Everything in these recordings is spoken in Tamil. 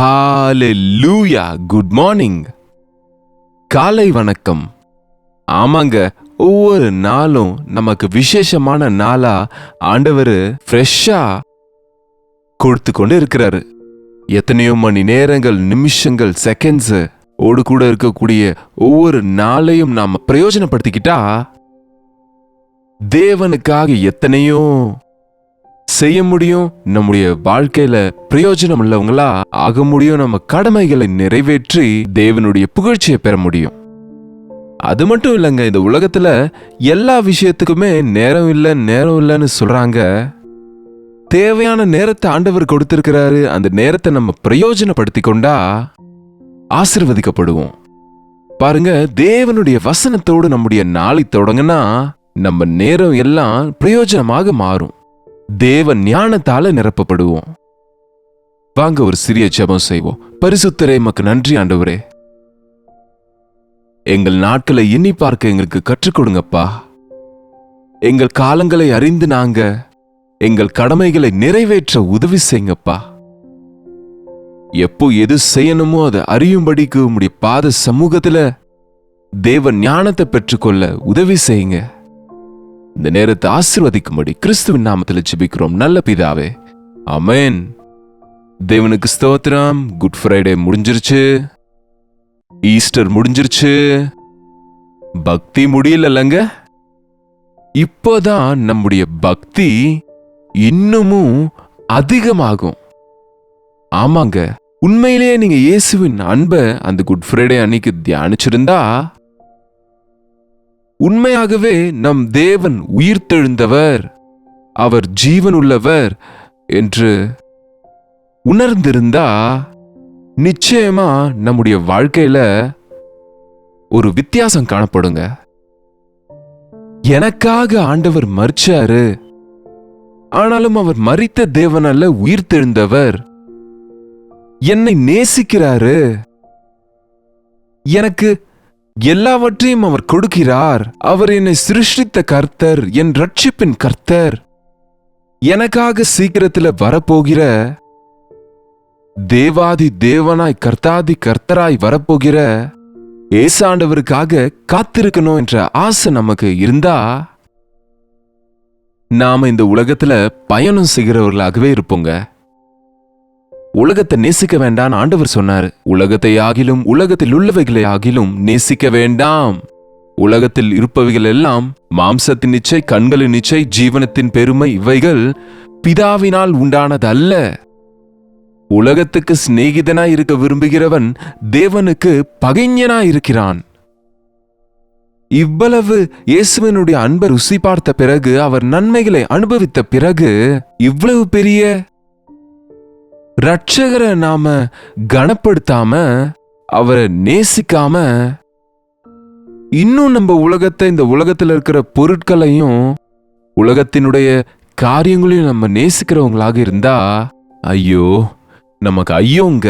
ஹalleluya குட் மார்னிங். காலை வணக்கம். ஆமாங்க, ஒவ்வொரு நாளும் நமக்கு விசேஷமான நாளா ஆண்டவர் ஃப்ரெஷ்ஷா கொடுத்து கொண்டு இருக்கிறாரு. எத்தனையோ மணி நேரங்கள், நிமிஷங்கள், செகண்ட்ஸ் ஓடு கூட இருக்கக்கூடிய ஒவ்வொரு நாளையும் நாம பிரயோஜனப்படுத்திக்கிட்டா தேவனுக்காக எத்தனையோ செய்ய முடியும். நம்முடைய வாழ்க்கையில பிரயோஜனம் உள்ளவங்களா ஆக முடியும். நம்ம கடமைகளை நிறைவேற்றி தேவனுடைய புகழ்ச்சியை பெற முடியும். அது மட்டும் இல்லைங்க, இந்த உலகத்துல எல்லா விஷயத்துக்குமே நேரம் இல்லைன்னு சொல்றாங்க. தேவையான நேரத்தை ஆண்டவர் கொடுத்திருக்கிறாரு. அந்த நேரத்தை நம்ம பிரயோஜனப்படுத்தி கொண்டா ஆசீர்வதிக்கப்படுவோம். பாருங்க, தேவனுடைய வசனத்தோடு நம்முடைய நாளை தொடங்கினா நம்ம நேரம் எல்லாம் பிரயோஜனமாக மாறும். தேவ ஞானத்தால நிரப்பப்படுவோம். வாங்க ஒரு சிறிய ஜெபம் செய்வோம். பரிசுத்தரே, மக்கு நன்றி ஆண்டவரே. எங்கள் நாட்களை எண்ணி பார்க்க எங்களுக்கு கற்றுக் கொடுங்கப்பா. எங்கள் காலங்களை அறிந்து நாங்க எங்கள் கடமைகளை நிறைவேற்ற உதவி செய்யுங்கப்பா. எப்போ எது செய்யணுமோ அதை அறியும்படிக்கு உம்முடைய பாத சமூகத்துல தேவ ஞானத்தை பெற்றுக்கொள்ள உதவி செய்யுங்க. இந்த நேரத்தை ஆசீர்வதிக்கும்படி கிறிஸ்துவின் நாமத்தில் ஜெபிக்கிறோம் நல்ல பிதாவே, ஆமென். தேவனுக்கு ஸ்தோத்திரம். குட் ஃப்ரைடே முடிஞ்சிருச்சு, ஈஸ்டர் முடிஞ்சிருச்சு, பக்தி முடியலங்க. இப்போதான் நம்முடைய பக்தி இன்னமும் அதிகமாகும். ஆமாங்க, உண்மையிலேயே நீங்க இயேசுவின் அன்பை அந்த குட் ஃப்ரைடே அன்னைக்கு தியானிச்சிருந்தா உண்மையாகவே நம் தேவன் உயிர்த்தெழுந்தவர், அவர் ஜீவன் உள்ளவர் என்று உணர்ந்திருந்தா நிச்சயமா நம்முடைய வாழ்க்கையில ஒரு வித்தியாசம் காணப்படுங்க. எனக்காக ஆண்டவர் மரிச்சாரு, ஆனாலும் அவர் மரித்த தேவன் அல்ல, உயிர்த்தெழுந்தவர். என்னை நேசிக்கிறாரு, எனக்கு எல்லாவற்றையும் அவர் கொடுக்கிறார். அவர் என்னை சிருஷ்டித்த கர்த்தர், என் ரட்சிப்பின் கர்த்தர். எனக்காக சீக்கிரத்தில் வரப்போகிற தேவாதி தேவனாய் கர்த்தாதி கர்த்தராய் வரப்போகிற ஏசாண்டவருக்காக காத்திருக்கணும் என்ற ஆசை நமக்கு இருந்தா நாம இந்த உலகத்துல பயணம் செய்கிறவர்களாகவே இருப்போங்க. உலகத்தை நேசிக்க வேண்டாம் ஆண்டவர் சொன்னார். உலகத்தை ஆகிலும் உலகத்தில் உள்ளவைகளை ஆகிலும் நேசிக்க வேண்டாம். உலகத்தில் இருப்பவைகள் எல்லாம் மாம்சத்தின் இச்சை, கண்களின் இச்சை, ஜீவனத்தின் பெருமை, இவைகள் பிதாவினால் உண்டானதல்ல. உலகத்துக்கு சிநேகிதனாய் இருக்க விரும்புகிறவன் தேவனுக்கு பகைஞனாய் இருக்கிறான். இவ்வளவு இயேசுவினுடைய அன்பை ருசி பார்த்த பிறகு, அவர் நன்மைகளை அனுபவித்த பிறகு, இவ்வளவு பெரிய ரட்சகரை நாம கனப்படுத்தாம, அவரை நேசிக்காம, இன்னும் நம்ம உலகத்தை, இந்த உலகத்தில் இருக்கிற பொருட்களையும் உலகத்தினுடைய காரியங்களையும் நம்ம நேசிக்கிறவங்களாக இருந்தா ஐயோ, நமக்கு ஐயோங்க.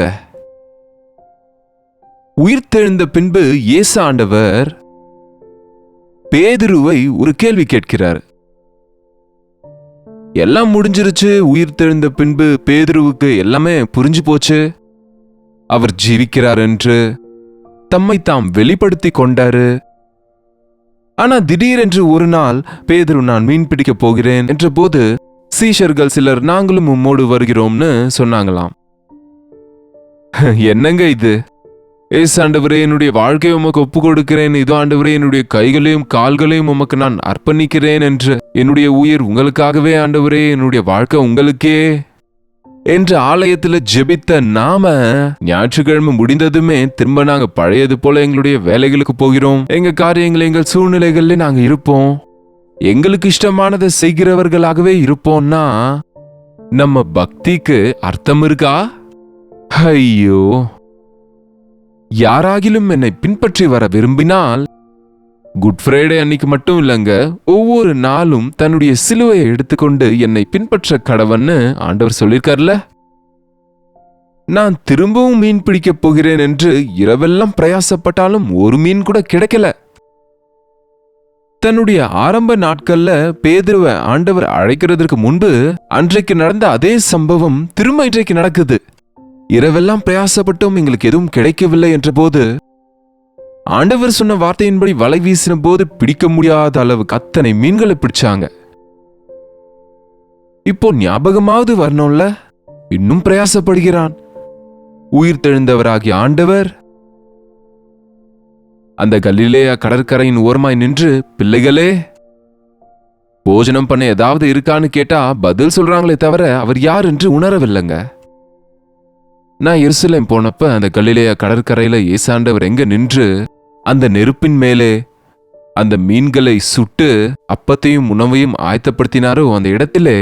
உயிர்த்தெழுந்த பின்பு இயேசு ஆண்டவர் பேதுருவை ஒரு கேள்வி கேட்கிறார். எல்லாம் முடிஞ்சிருச்சு. உயிர்த்தெழுந்த பின்பு பேதுருவுக்கு எல்லாமே புரிஞ்சு போச்சு. அவர் ஜீவிக்கிறார் என்று தம்மை தாம் வெளிப்படுத்தி கொண்டாரு. ஆனா திடீரென்று ஒரு நாள் பேதுரு, நான் மீன் பிடிக்க போகிறேன் என்ற போது சீஷர்கள் சிலர், நாங்களும் உம்மோடு வருகிறோம்னு சொன்னாங்களாம். என்னங்க இது? ஏசு ஆண்டவரே, என்னுடைய வாழ்க்கையை உமக்கு ஒப்பு கொடுக்கிறேன். இதோ ஆண்டவரே, என்னுடைய கைகளையும் கால்களையும் உமக்கு நான் அர்ப்பணிக்கிறேன் என்று, என்னுடைய உயிர் உங்களுக்காகவே ஆண்டவரே, என்னுடைய வாழ்க்கை உங்களுக்கே என்று ஆலயத்துல ஜெபித்த நாம ஞாயிற்றுக்கிழமை முடிந்ததுமே திரும்ப நாங்க பழையது போல எங்களுடைய வேலைகளுக்கு போகிறோம். எங்க காரியங்கள், எங்கள் சூழ்நிலைகள்ல நாங்க இருப்போம். எங்களுக்கு இஷ்டமானதை செய்கிறவர்களாகவே இருப்போம்னா நம்ம பக்திக்கு அர்த்தம் இருக்கா? ஐயோ! யாராகிலும் என்னை பின்பற்றி வர விரும்பினால், குட் ஃப்ரைடே அன்னைக்கு மட்டும் இல்லைங்க, ஒவ்வொரு நாளும் தன்னுடைய சிலுவையை எடுத்துக்கொண்டு என்னை பின்பற்ற கடவன்னு ஆண்டவர் சொல்லியிருக்கார்ல. நான் திரும்பவும் மீன் பிடிக்கப் போகிறேன் என்று இரவெல்லாம் பிரயாசப்பட்டாலும் ஒரு மீன் கூட கிடைக்கல. தன்னுடைய ஆரம்ப நாட்கள்ல பேதுருவை ஆண்டவர் அழைக்கிறதுக்கு முன்பு அன்றைக்கு நடந்த அதே சம்பவம் திரும்ப இன்றைக்கு நடக்குது. இரவெல்லாம் பிரயாசப்பட்டும் எங்களுக்கு எதுவும் கிடைக்கவில்லை என்ற போது ஆண்டவர் சொன்ன வார்த்தையின்படி வலை வீசின போது பிடிக்க முடியாத அளவுக்கு அத்தனை மீன்களை பிடிச்சாங்க. இப்போ ஞாபகமாவது வரணும்ல. இன்னும் பிரயாசப்படுகிறான். உயிர் தெழுந்தவராகிய ஆண்டவர் அந்த கலிலேயா கடற்கரையின் ஓரமாய் நின்று, பிள்ளைகளே, போஜனம் பண்ண ஏதாவது இருக்கான்னு கேட்டா பதில் சொல்றாங்களே தவிர அவர் யார் என்று உணரவில்லைங்க. நான் எருசலேம் போனப்ப அந்த கலிலேயா கடற்கரையில இயேசாண்டவர் எங்க நின்று அந்த நெருப்பின் மேலே அந்த மீன்களை சுட்டு அப்பத்தையும் உணவையும் ஆயத்தப்படுத்தினாரோ அந்த இடத்திலே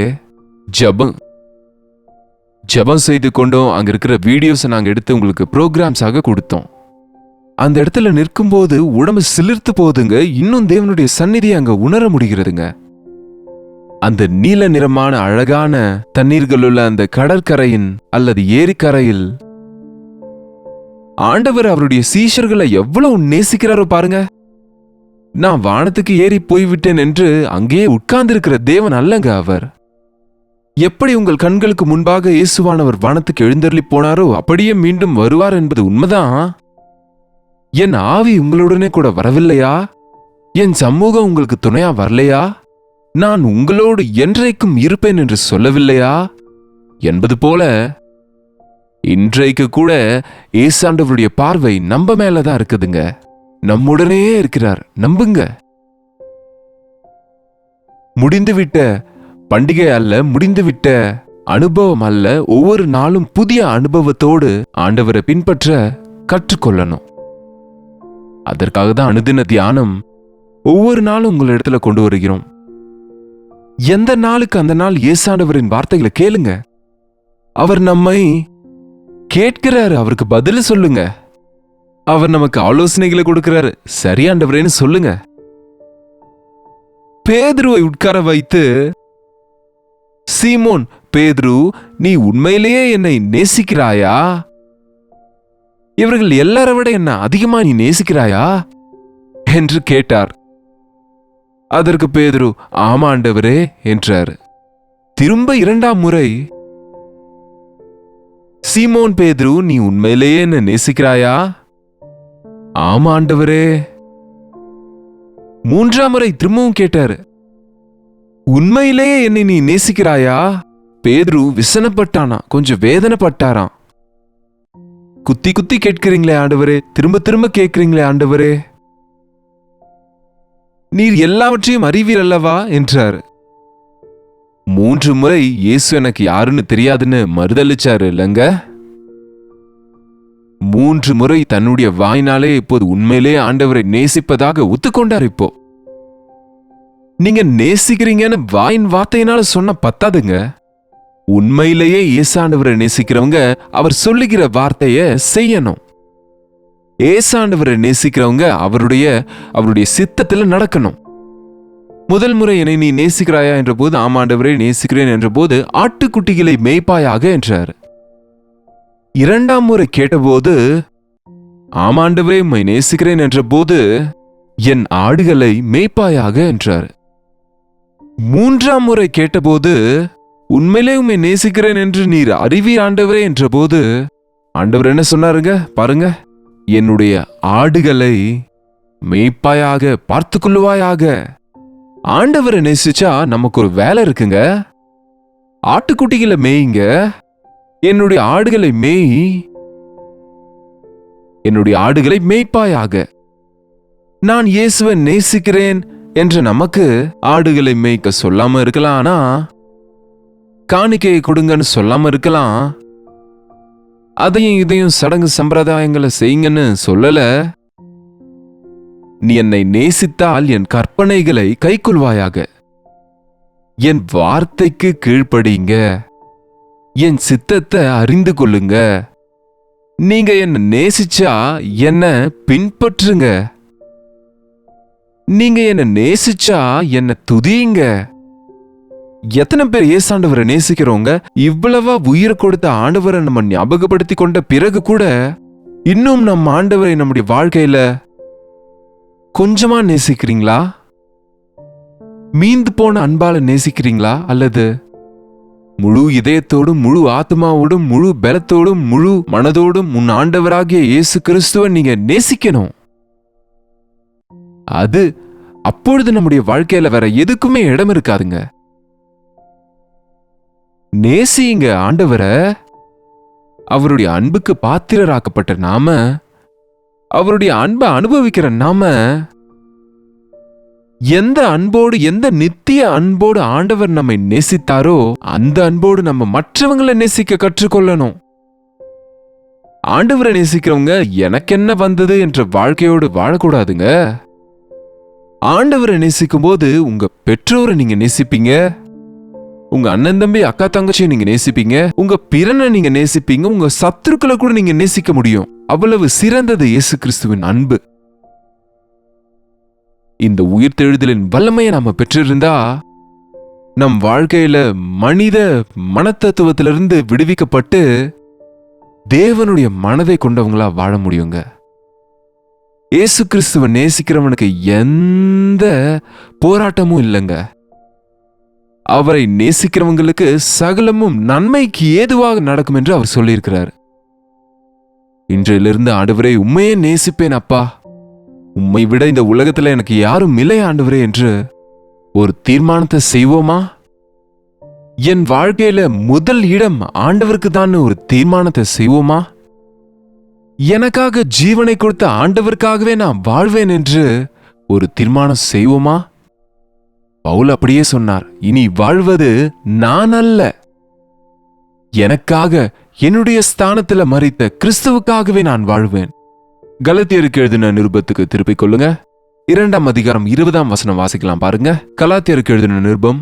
ஜபம் செய்து கொண்டோம். அங்க இருக்கிற வீடியோஸை நாங்க எடுத்து உங்களுக்கு ப்ரோக்ராம்ஸாக கொடுத்தோம். அந்த இடத்துல நிற்கும்போது உடம்பு சிலிர்த்து போகுதுங்க. இன்னும் தேவனுடைய சந்நிதியை அங்க உணர முடிகிறதுங்க. அந்த நீல நிறமான அழகான தண்ணீர்கள் உள்ள அந்த கடற்கரையின் அல்லது ஏரிக்கரையில் ஆண்டவர் அவருடைய சீஷர்களை எவ்வளவு நேசிக்கிறாரோ பாருங்க. நான் வானத்துக்கு ஏறி போய்விட்டேன் என்று அங்கேயே உட்கார்ந்திருக்கிற தேவன் அல்லங்க அவர். எப்படி உங்கள் கண்களுக்கு முன்பாக இயேசுவானவர் வானத்துக்கு எழுந்தருளி போனாரோ அப்படியே மீண்டும் வருவார் என்பது உண்மைதான். என் ஆவி உங்களுடனே கூட வரவில்லையா? என் சமூகம் உங்களுக்கு துணையா வரலையா? நான் உங்களோடு என்றைக்கும் இருப்பேன் என்று சொல்லவில்லையா என்பது போல இன்றைக்கு கூட இயேசாண்டவருடைய பார்வை நம்ம மேலதான் இருக்குதுங்க. நம்முடனே இருக்கிறார், நம்புங்க. முடிந்துவிட்ட பண்டிகை அல்ல, முடிந்துவிட்ட அனுபவம் அல்ல. ஒவ்வொரு நாளும் புதிய அனுபவத்தோடு ஆண்டவரை பின்பற்ற கற்றுக்கொள்ளணும். அதற்காக தான் அனுதின தியானம் ஒவ்வொரு நாளும் உங்கள் இடத்துல கொண்டு வருகிறோம். எந்த நாளுக்கு அந்த நாள் இயேசாண்டவரின் வார்த்தைகளை கேளுங்க. அவர் நம்மை கேட்கிறாரு, அவருக்கு பதில் சொல்லுங்க. அவர் நமக்கு ஆலோசனைகளை கொடுக்கிறாரு, சரியாண்டவரேன்னு சொல்லுங்க. பேதுருவை உட்கார வைத்து, சீமோன் பேதுரு, நீ உண்மையிலேயே என்னை நேசிக்கிறாயா? இவர்கள் எல்லாரை விட என்ன அதிகமா நீ நேசிக்கிறாயா என்று கேட்டார். அதற்கு பேதுரு ஆமா ஆண்டவரே என்றார். திரும்ப இரண்டாம் முறை, சீமோன் பேதுரு, நீ உண்மையிலேயே என்ன நேசிக்கிறாயா? ஆமா ஆண்டவரே. மூன்றாம் முறை திரும்பவும் கேட்டாரு, உண்மையிலேயே என்னை நீ நேசிக்கிறாயா? பேதுரு விசனப்பட்டானா, கொஞ்சம் வேதனைப்பட்டாராம். குத்தி குத்தி கேட்கிறீங்களே ஆண்டவரே, திரும்ப திரும்ப கேட்கிறீங்களே ஆண்டவரே, நீர் எல்லாவற்றையும் அறிவீர் அல்லவா என்றார். 3 முறை இயேசு எனக்கு யாருன்னு தெரியாதுன்னு மறுதளிச்சாரு இல்லங்க. 3 முறை தன்னுடைய வாயினாலே இப்போது உண்மையிலே ஆண்டவரை நேசிப்பதாக ஒத்துக்கொண்டார். இப்போ நீங்க நேசிக்கிறீங்கன்னு வாயின் வார்த்தையினால சொன்ன பத்தாதுங்க. உண்மையிலேயே இயேசாண்டவரை நேசிக்கிறவங்க அவர் சொல்லுகிற வார்த்தைய செய்யணும். ஏசாண்டவரை நேசிக்கிறவங்க அவருடைய சித்தத்துல நடக்கணும். முதல் முறை என்னை நீ நேசிக்கிறாயா என்ற போது ஆமாண்டவரை நேசிக்கிறேன் என்ற போது ஆட்டுக்குட்டிகளை மேய்ப்பாயாக என்றார். இரண்டாம் முறை கேட்டபோது ஆமாண்டவரே உம்மை நேசிக்கிறேன் என்ற போது என் ஆடுகளை மேய்ப்பாயாக என்றார். மூன்றாம் முறை கேட்டபோது உண்மையிலே உம்மை நேசிக்கிறேன் என்று நீர் அறிவீர் ஆண்டவரே என்ற போது ஆண்டவர் என்ன சொன்னாருங்க பாருங்க, என்னுடைய ஆடுகளை மேய்ப்பாயாக பார்த்து கொள்ளுவாயாக. ஆண்டவரை நேசிச்சா நமக்கு ஒரு வேலை இருக்குங்க. ஆட்டுக்குட்டிகளை மேய்ங்க, என்னுடைய ஆடுகளை என்னுடைய ஆடுகளை மேய்ப்பாயாக. நான் இயேசுவை நேசிக்கிறேன் என்று நமக்கு ஆடுகளை மேய்க்க சொல்லாம இருக்கலாம், ஆனா காணிக்கையை கொடுங்கன்னு சொல்லாம இருக்கலாம், அதையும் இதையும் சடங்கு சம்பிரதாயங்களை செய்யுங்கன்னு சொல்லல. நீ என்னை நேசித்தால் என் கற்பனைகளை கைக்கொள்வாயாக, என் வார்த்தைக்கு கீழ்ப்படிங்க, என் சித்தத்தை அறிந்து கொள்ளுங்க. நீங்க என்ன நேசிச்சா என்ன பின்பற்றுங்க, நீங்க என்ன நேசிச்சா என்ன துதியுங்க. எத்தனை பேர் ஏசாண்டவரை நேசிக்கிறவங்க இவ்வளவா உயிரை கொடுத்த ஆண்டவரை நம்ம ஞாபகப்படுத்தி கொண்ட பிறகு கூட இன்னும் நம்ம ஆண்டவரை நம்முடைய வாழ்க்கையில கொஞ்சமா நேசிக்கிறீங்களா? மீந்து போன அன்பால நேசிக்கிறீங்களா? அல்லது முழு இதயத்தோடும் முழு ஆத்மாவோடும் முழு பலத்தோடும் முழு மனதோடும் உன் ஆண்டவராகிய இயேசு கிறிஸ்துவை நீங்க நேசிக்கணும். அது அப்பொழுது நம்முடைய வாழ்க்கையில வேற எதுக்குமே இடம் இருக்காதுங்க. நேசிங்க ஆண்டவரை. அவருடைய அன்புக்கு பாத்திரராக்கப்பட்ட நாம, அவருடைய அன்பை அனுபவிக்கிற நாம, எந்த அன்போடு, எந்த நித்திய அன்போடு ஆண்டவர் நம்மை நேசித்தாரோ அந்த அன்போடு நம்ம மற்றவங்களை நேசிக்க கற்றுக்கொள்ளணும். ஆண்டவரை நேசிக்கிறவங்க எனக்கு என்ன வந்தது என்ற வாழ்க்கையோடு வாழக்கூடாதுங்க. ஆண்டவரை நேசிக்கும் போது உங்க பெற்றோரை நீங்க நேசிப்பீங்க, உங்க அண்ணன் தம்பி அக்கா தங்கச்சியை நீங்க நேசிப்பீங்க, உங்க பிறனை நீங்க நேசிப்பீங்க, உங்க சத்துருக்களை கூட நீங்க நேசிக்க முடியும். அவ்வளவு சிறந்தது இயேசு கிறிஸ்துவின் அன்பு. இந்த உயிர்த்தெழுதலின் வல்லமையை நாம பெற்றிருந்தா நம் வாழ்க்கையில மனித மனத்தத்துவத்திலிருந்து விடுவிக்கப்பட்டு தேவனுடைய மனதை கொண்டவங்களா வாழ முடியுங்க. இயேசு கிறிஸ்துவை நேசிக்கிறவனுக்கு எந்த போராட்டமும் இல்லைங்க. அவரை நேசிக்கிறவங்களுக்கு சகலமும் நன்மைக்கு ஏதுவாக நடக்கும் என்று அவர் சொல்லியிருக்கிறார். இன்றையிலிருந்து ஆண்டவரே உம்மையே நேசிப்பேன் அப்பா, உம்மை விட இந்த உலகத்துல எனக்கு யாரும் இல்லை ஆண்டவரே என்று ஒரு தீர்மானத்தை செய்வோமா? என் வாழ்க்கையில முதல் இடம் ஆண்டவருக்கு தான் ஒரு தீர்மானத்தை செய்வோமா? எனக்காக ஜீவனை கொடுத்த ஆண்டவருக்காகவே நான் வாழ்வேன் என்று ஒரு தீர்மானம் செய்வோமா? பவுல் அப்படியே சொன்னார், இனி வாழ்வது நான் அல்ல, எனக்காக என்னுடைய ஸ்தானத்துல மரித்த கிறிஸ்துவுக்காகவே நான் வாழ்வேன். கலாத்தியருக்கு எழுதின நிருபத்துக்கு திருப்பிக் கொள்ளுங்க. 2ஆம் அதிகாரம் 20ஆம் வசனம் வாசிக்கலாம் பாருங்க. கலாத்தியருக்கு எழுதின நிருபம்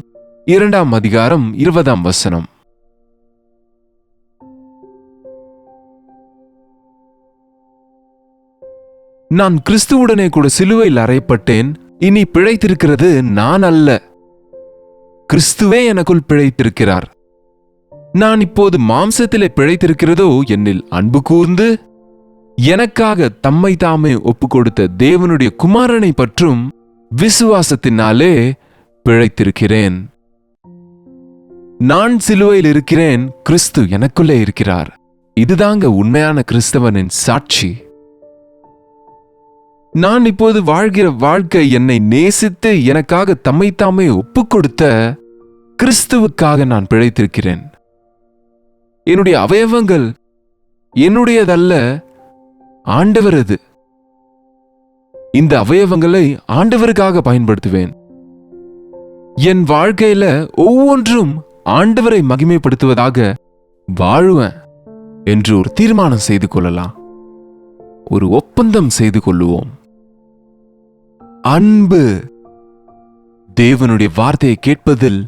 2ஆம் அதிகாரம் 20ஆம் வசனம். நான் கிறிஸ்துவுடனே கூட சிலுவையில் அறையப்பட்டேன், இனி பிழைத்திருக்கிறது நான் அல்ல, கிறிஸ்துவே எனக்குள் பிழைத்திருக்கிறார். நான் இப்போது மாம்சத்திலே பிழைத்திருக்கிறதோ என்னில் அன்பு கூர்ந்து எனக்காக தம்மை தாமே ஒப்பு கொடுத்த தேவனுடைய குமாரனை பற்றும் விசுவாசத்தினாலே பிழைத்திருக்கிறேன். நான் சிலுவையில் இருக்கிறேன், கிறிஸ்து எனக்குள்ளே இருக்கிறார். இதுதாங்க உண்மையான கிறிஸ்தவனின் சாட்சி. நான் இப்போது வாழ்கிற வாழ்க்கை என்னை நேசித்து எனக்காக தம்மை தாமே ஒப்பு கொடுத்த கிறிஸ்துவுக்காக நான் பிழைத்திருக்கிறேன். என்னுடைய அவயவங்கள் என்னுடையதல்ல, ஆண்டவரது. இந்த அவயவங்களை ஆண்டவருக்காக பயன்படுத்துவேன். என் வாழ்க்கையில ஒவ்வொன்றும் ஆண்டவரை மகிமைப்படுத்துவதாக வாழுவேன் என்று ஒரு தீர்மானம் செய்து கொள்ளலாம். ஒரு ஒப்பந்தம் செய்து கொள்ளுவோம். அன்பு தேவனுடைய வார்த்தையை கேட்பதில்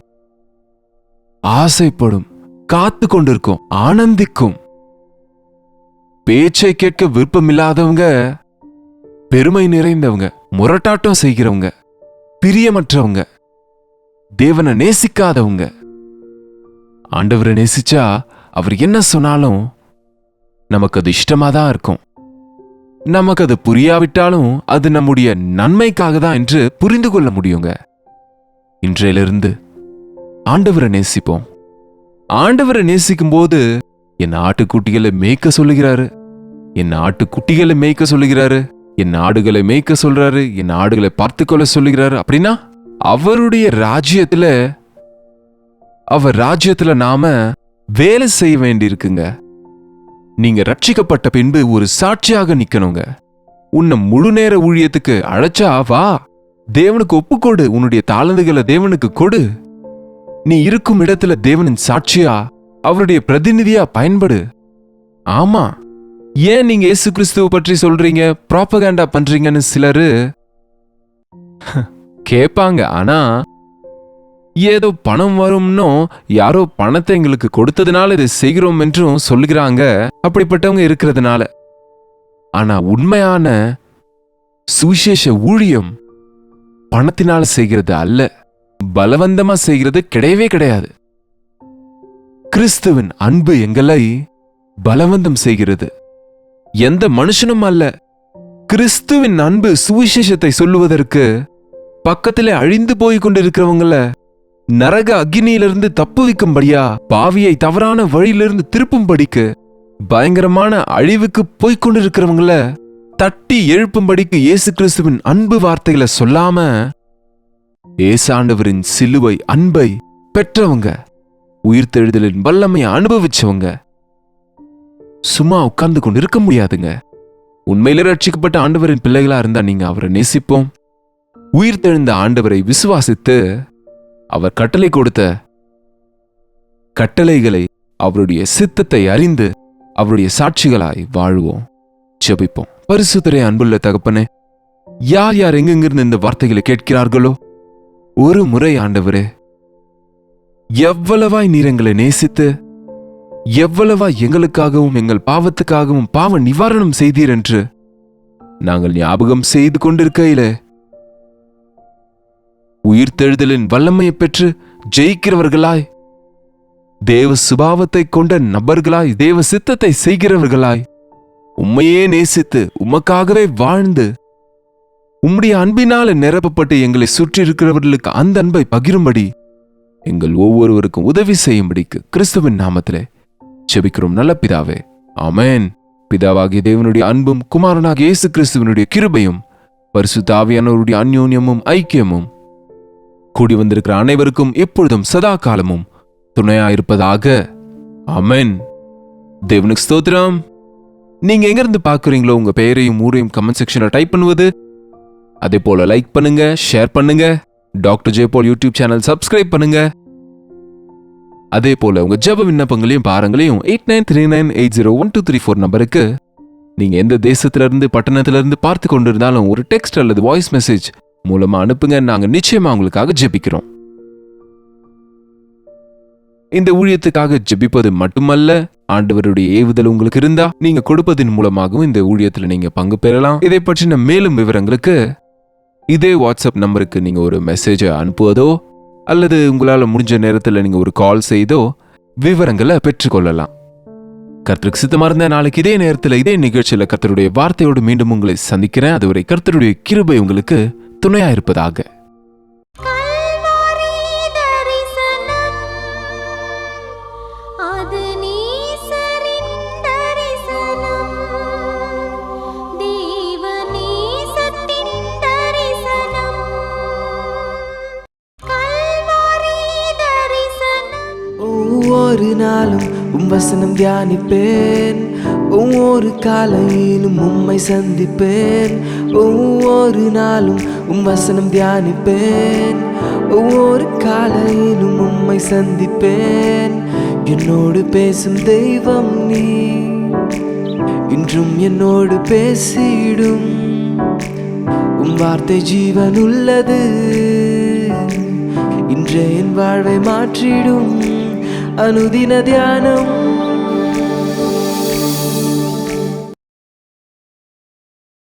ஆசைப்படும், காத்து கொண்டிருக்கும், ஆனந்திக்கும். பேச்சை கேட்க விருப்பமில்லாதவங்க, பெருமை நிறைந்தவங்க, முரட்டாட்டம் செய்கிறவங்க, பிரியமற்றவங்க, தேவனை நேசிக்காதவங்க. ஆண்டவரை நேசிச்சா அவர் என்ன சொன்னாலும் நமக்கு அது இஷ்டமாதான் இருக்கும். நமக்கு அது புரியாவிட்டாலும் அது நம்முடைய நன்மைக்காக தான் என்று புரிந்து கொள்ள முடியுங்க. இன்றையிலிருந்து ஆண்டவரை நேசிப்போம். ஆண்டவரை நேசிக்கும் போது என் ஆட்டுக்குட்டிகளை மேய்க்க சொல்லுகிறாரு, என் ஆட்டுக்குட்டிகளை மேய்க்க சொல்லுகிறாரு, என் ஆடுகளை மேய்க்க சொல்றாரு, என் ஆடுகளை பார்த்துக்கொள்ள சொல்லுகிறாரு. அப்படின்னா அவருடைய ராஜ்யத்துல, அவர் ராஜ்யத்துல நாம வேலை செய்ய வேண்டியிருக்குங்க. நீங்க ரட்சிக்கப்பட்ட பின்பு ஒரு சாட்சியாக நிக்கணுங்க. உன்னை முழு நேர ஊழியத்துக்கு அழைச்சா வா, தேவனுக்கு ஒப்புக்கொடு, உன்னுடைய தாளந்துகளை தேவனுக்கு கொடு. நீ இருக்கும் இடத்துல தேவனின் சாட்சியா, அவருடைய பிரதிநிதியா பயன்படு. ஆமா, ஏன் நீங்க இயேசு கிறிஸ்துவை பற்றி சொல்றீங்க, ப்ராபகண்டா பண்றீங்கன்னு சிலரு கேட்பாங்க. ஆனா ஏதோ பணம் வரும்னோ, யாரோ பணத்தை எங்களுக்கு கொடுத்ததுனால இதை செய்கிறோம் என்றும் சொல்லுகிறாங்க, அப்படிப்பட்டவங்க இருக்கிறதுனால. ஆனா உண்மையான சுவிசேஷ ஊழியம் பணத்தினால செய்கிறது அல்ல, பலவந்தமா செய்கிறது கிடையவே கிடையாது. கிறிஸ்துவின் அன்பு எங்களை பலவந்தம் செய்கிறது, எந்த மனுஷனும் அல்ல. கிறிஸ்துவின் அன்பு சுவிசேஷத்தை சொல்லுவதற்கு பக்கத்திலே அழிந்து போய் கொண்டிருக்கிறவங்கள நரக அக்னியிலிருந்து தப்புவிக்கும்படியா, பாவியை தவறான வழியிலிருந்து திருப்பும்படிக்கு, பயங்கரமான அழிவுக்கு போய்கொண்டிருக்கிறவங்கள தட்டி எழுப்பும்படிக்கு இயேசு கிறிஸ்துவின் அன்பு வார்த்தைகளை சொல்லாம, ஏசாண்டவரின் சிலுவை அன்பை பெற்றவங்க, உயிர்த்தெழுதலின் வல்லமையை அனுபவிச்சவங்க சும்மா உட்கார்ந்து கொண்டு இருக்க முடியாதுங்க. உண்மையிலே ரட்சிக்கப்பட்ட ஆண்டவரின் பிள்ளைகளா இருந்தா நீங்க அவரை நேசிப்போம். உயிர்த்தெழுந்த ஆண்டவரை விசுவாசித்து அவர் கட்டளை கொடுத்த கட்டளைகளை, அவருடைய சித்தத்தை அறிந்து அவருடைய சாட்சிகளாய் வாழ்வோம். ஜெபிப்போம். பரிசுத்தரே, அன்புள்ள தகப்பனே, யார் யார் எங்கெங்கிருந்து இந்த வார்த்தைகளை கேட்கிறார்களோ, ஒரு முறை ஆண்டவரே, எவ்வளவாய் நீர் எங்களை நேசித்து, எவ்வளவாய் எங்களுக்காகவும் எங்கள் பாவத்துக்காகவும் பாவ நிவாரணம் செய்தீர் என்று நாங்கள் ஞாபகம் செய்து கொண்டிருக்கையிலே, உயிர்த்தெழுதலின் வல்லமையை பெற்று ஜெயிக்கிறவர்களாய், தேவ சுபாவத்தை கொண்ட நபர்களாய், தேவ சித்தத்தை செய்கிறவர்களாய், உம்மையே நேசித்து உமக்காகவே வாழ்ந்து உம்முடைய அன்பினால நிரப்பப்பட்டு எங்களை சுற்றி இருக்கிறவர்களுக்கு அந்த அன்பை பகிரும்படி எங்கள் ஒவ்வொருவருக்கும் உதவி செய்யும்படிக்கு கிறிஸ்துவின் நாமத்திலே ஜெபிக்கிறோம் நல்ல பிதாவே, ஆமென். பிதாவாகிய தேவனுடைய அன்பும் குமாரனாகிய இயேசு கிறிஸ்துவினுடைய கிருபையும் பரிசுத்த ஆவியானவருடைய அந்யோன்யமும் ஐக்கியமும் கூடி வந்திருக்கிற அனைவருக்கும் எப்பொழுதும் சதா காலமும் துணையாயிருப்பதாக. ஆமென். தேவனுக்கு ஸ்தோத்திரம். நீங்க எங்க இருந்து பாக்குறீங்களோ உங்க பெயரையும் ஊரையும் கமெண்ட் செக்ஷன்ல டைப் பண்ணுவது, அதே போல லைக் பண்ணுங்க, ஷேர் பண்ணுங்க, doctor Jayapal YouTube channel subscribe பண்ணுங்க. அதே போல உங்க ஜெப விண்ணப்பங்களையும் பாரங்களையும் 8939801234 நம்பருக்கு நீங்க எந்த தேசத்துல இருந்து பட்டணத்துல இருந்து பார்த்து கொண்டிருந்தாலும் ஒரு டெக்ஸ்ட் அல்லது வாய்ஸ் மெசேஜ் மூலமா அனுப்புங்க. நாங்க நிச்சயமா உங்களுக்காக ஜெபிக்கிறோம். இந்த ஊழியத்துக்காக ஜெபிப்பது மட்டுமல்ல, ஆண்டவருடைய ஏவுதல் உங்களுக்கு இருந்தா நீங்க கொடுப்பதன் மூலமாகவும் இந்த ஊழியத்துல நீங்க பங்கு பெறலாம். இதை பற்றின மேலும் விவரங்களுக்கு இதே வாட்ஸ்அப் நம்பருக்கு நீங்க ஒரு மெசேஜை அனுப்புவதோ அல்லது உங்களால முடிஞ்ச நேரத்தில் நீங்க ஒரு கால் செய்தோ விவரங்களை பெற்றுக்கொள்ளலாம். கர்த்தருக்கு சித்தமா இருந்த நாளைக்கு இதே நேரத்தில் இதே நிகழ்ச்சியில கர்த்தருடைய வார்த்தையோடு மீண்டும் உங்களை சந்திக்கிறேன். அதுவரை கர்த்தருடைய கிருபை உங்களுக்கு துணையா இருப்பதாக. ஒவ்வொரு நாளும் வசனம் தியானிப்பேன், ஒவ்வொரு காலையிலும் உம்மை சந்திப்பேன். ஒவ்வொரு நாளும் வசனம் தியானிப்பேன், ஒவ்வொரு காலையிலும் உம்மை சந்திப்பேன். என்னோடு பேசும் தெய்வம் நீ, இன்றும் என்னோடு பேசிடும். வார்த்தை ஜீவன் உள்ளது, இன்றே என் வாழ்வை மாற்றிடும். அனுதின தியானம்